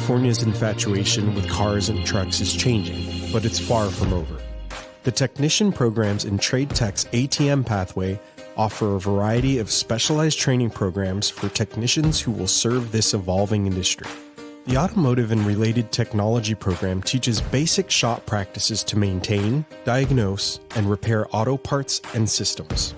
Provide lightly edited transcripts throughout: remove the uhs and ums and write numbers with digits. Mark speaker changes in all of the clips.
Speaker 1: California's infatuation with cars and trucks is changing, but it's far from over. The technician programs in Trade Tech's ATM pathway offer a variety of specialized training programs for technicians who will serve this evolving industry. The Automotive and Related Technology program teaches basic shop practices to maintain, diagnose, and repair auto parts and systems.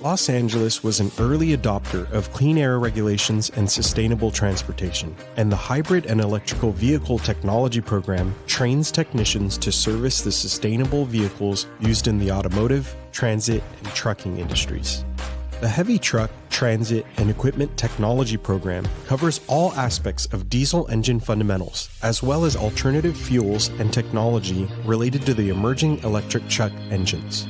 Speaker 1: Los Angeles was an early adopter of clean air regulations and sustainable transportation, and the Hybrid and Electrical Vehicle Technology program trains technicians to service the sustainable vehicles used in the automotive, transit, and trucking industries. The Heavy Truck, Transit, and Equipment Technology program covers all aspects of diesel engine fundamentals, as well as alternative fuels and technology related to the emerging electric truck engines.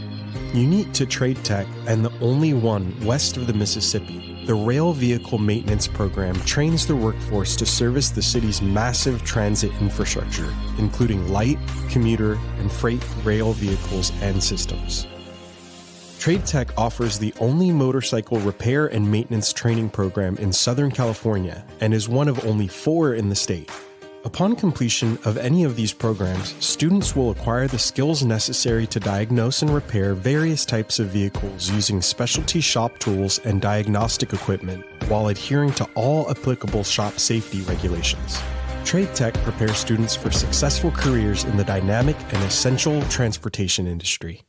Speaker 1: Unique to Trade Tech and the only one west of the Mississippi, the Rail Vehicle Maintenance Program trains the workforce to service the city's massive transit infrastructure, including light, commuter, and freight rail vehicles and systems. Trade Tech offers the only motorcycle repair and maintenance training program in Southern California and is one of only 4 in the state. Upon completion of any of these programs, students will acquire the skills necessary to diagnose and repair various types of vehicles using specialty shop tools and diagnostic equipment while adhering to all applicable shop safety regulations. Trade Tech prepares students for successful careers in the dynamic and essential transportation industry.